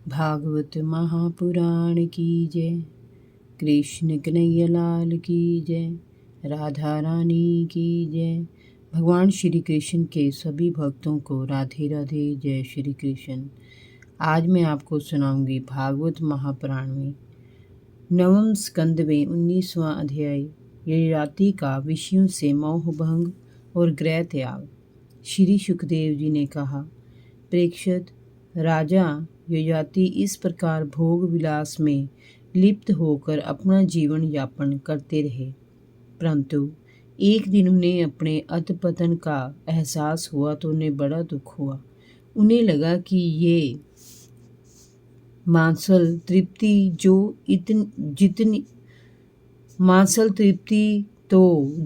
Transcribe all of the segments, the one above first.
भागवत महापुराण की जय। कृष्ण कन्हैया लाल की जय। राधा रानी की जय। भगवान श्री कृष्ण के सभी भक्तों को राधे राधे, जय श्री कृष्ण। आज मैं आपको सुनाऊंगी भागवत महापुराण में नवम स्कंद में 19वां अध्याय ययाति का विषयों से मोह भंग और गृह त्याग। श्री सुखदेव जी ने कहा, प्रेक्षित, राजा ययाति इस प्रकार भोग विलास में लिप्त होकर अपना जीवन यापन करते रहे, परंतु एक दिन उन्हें अपने अधपतन का एहसास हुआ तो उन्हें बड़ा दुख हुआ। उन्हें लगा कि ये मांसल तृप्ति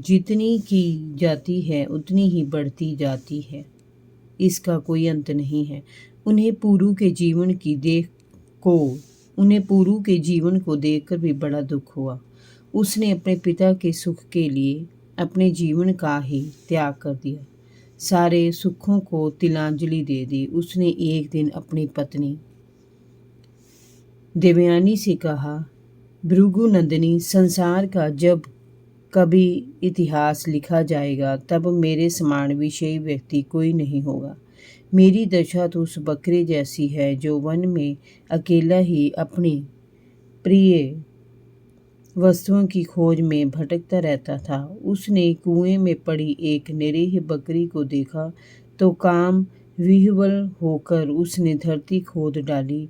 जितनी की जाती है उतनी ही बढ़ती जाती है, इसका कोई अंत नहीं है। उन्हें पुरु के जीवन को देखकर भी बड़ा दुख हुआ। उसने अपने पिता के सुख के लिए अपने जीवन का ही त्याग कर दिया, सारे सुखों को तिलांजलि दे दी। उसने एक दिन अपनी पत्नी देवयानी से कहा, भृगुनंदिनी, संसार का जब कभी इतिहास लिखा जाएगा तब मेरे समान विषयी व्यक्ति कोई नहीं होगा। मेरी दशा तो उस बकरे जैसी है जो वन में अकेला ही अपनी प्रिय वस्तुओं की खोज में भटकता रहता था। उसने कुएं में पड़ी एक निरीह बकरी को देखा तो काम विह्वल होकर उसने धरती खोद डाली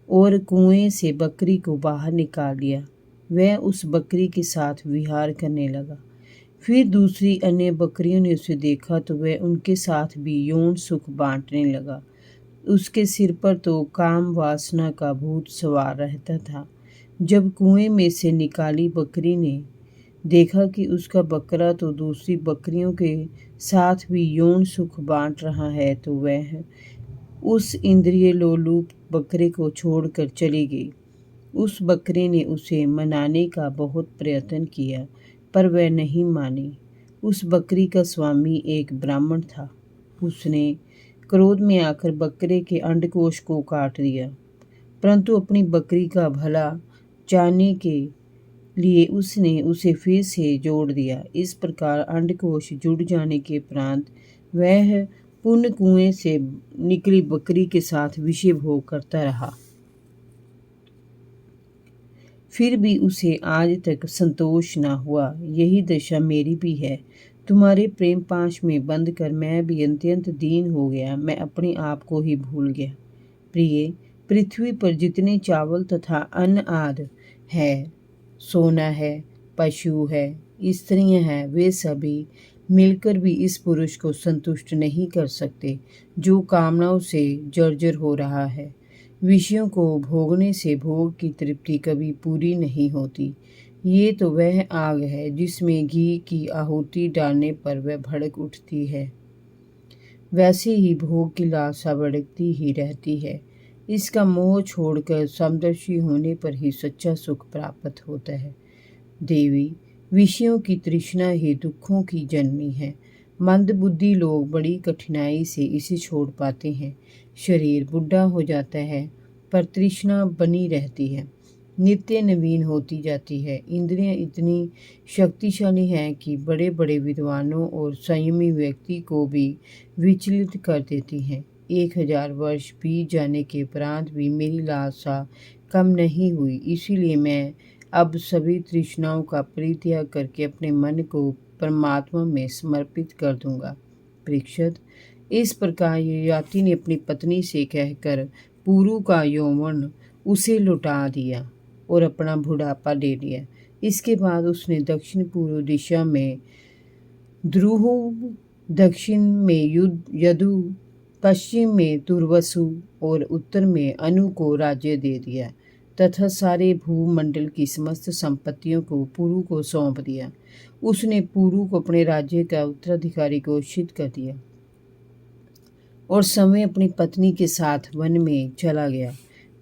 और कुएं से बकरी को बाहर निकाल लिया। वह उस बकरी के साथ विहार करने लगा। फिर दूसरी अन्य बकरियों ने उसे देखा तो वह उनके साथ भी यौन सुख बांटने लगा। उसके सिर पर तो काम वासना का भूत सवार रहता था। जब कुएं में से निकाली बकरी ने देखा कि उसका बकरा तो दूसरी बकरियों के साथ भी यौन सुख बांट रहा है तो वह उस इंद्रिय लोलुप बकरे को छोड़कर चली गई। उस बकरे ने उसे मनाने का बहुत प्रयत्न किया पर वह नहीं मानी। उस बकरी का स्वामी एक ब्राह्मण था। उसने क्रोध में आकर बकरे के अंडकोश को काट दिया, परंतु अपनी बकरी का भला चाहने के लिए उसने उसे फिर से जोड़ दिया। इस प्रकार अंडकोश जुड़ जाने के उपरांत वह पुनः कुएं से निकली बकरी के साथ विषय भोग करता रहा। फिर भी उसे आज तक संतोष न हुआ। यही दशा मेरी भी है। तुम्हारे प्रेम पाश में बंद कर मैं भी अत्यंत दीन हो गया। मैं अपने आप को ही भूल गया। प्रिय, पृथ्वी पर जितने चावल तथा अन्न आदि है, सोना है, पशु है, स्त्रियां हैं, वे सभी मिलकर भी इस पुरुष को संतुष्ट नहीं कर सकते जो कामनाओं से जर्जर हो रहा है। विषयों को भोगने से भोग की तृप्ति कभी पूरी नहीं होती। ये तो वह आग है जिसमें घी की आहुति डालने पर वह भड़क उठती है। वैसे ही भोग की लालसा भड़कती ही रहती है। इसका मोह छोड़कर समदर्शी होने पर ही सच्चा सुख प्राप्त होता है। देवी, विषयों की तृष्णा ही दुखों की जन्मी है। मंदबुद्धि लोग बड़ी कठिनाई से इसे छोड़ पाते हैं। शरीर बुढ़ा हो जाता है पर तृष्णा बनी रहती है, नित्य नवीन होती जाती है। इंद्रियां इतनी शक्तिशाली हैं कि बड़े बड़े विद्वानों और संयमी व्यक्ति को भी विचलित कर देती हैं। 1000 वर्ष बीत जाने के उपरांत भी मेरी लालसा कम नहीं हुई। इसीलिए मैं अब सभी तृष्णाओं का परित्याग करके अपने मन को परमात्मा में समर्पित कर दूंगा। परीक्षित, इस प्रकार ययाति ने अपनी पत्नी से कहकर पुरु का यौवन उसे लौटा दिया और अपना बुढ़ापा ले लिया। इसके बाद उसने दक्षिण पूर्व दिशा में ध्रुव, दक्षिण में यदु, पश्चिम में तुर्वसु और उत्तर में अनु को राज्य दे दिया तथा सारे भूमंडल की समस्त संपत्तियों को पुरु को सौंप दिया। उसने पुरु को अपने राज्य का उत्तराधिकारी घोषित कर दिया और समय अपनी पत्नी के साथ वन में चला गया।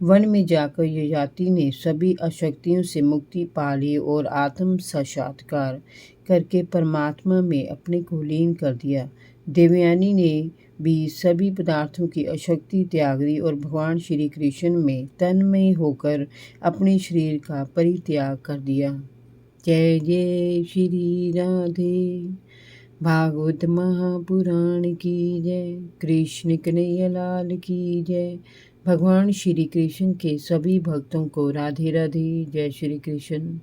वन में जाकर ययाति ने सभी अशक्तियों से मुक्ति पा ली और आत्म साक्षात्कार करके परमात्मा में अपने को लीन कर दिया। देवयानी ने भी सभी पदार्थों की आसक्ति त्याग दी और भगवान श्री कृष्ण में तन्मय होकर अपने शरीर का परित्याग कर दिया। जय जय श्री राधे। भागवत महापुराण की जय। कृष्ण कन्हैया लाल की जय। भगवान श्री कृष्ण के सभी भक्तों को राधे राधे। जय श्री कृष्ण।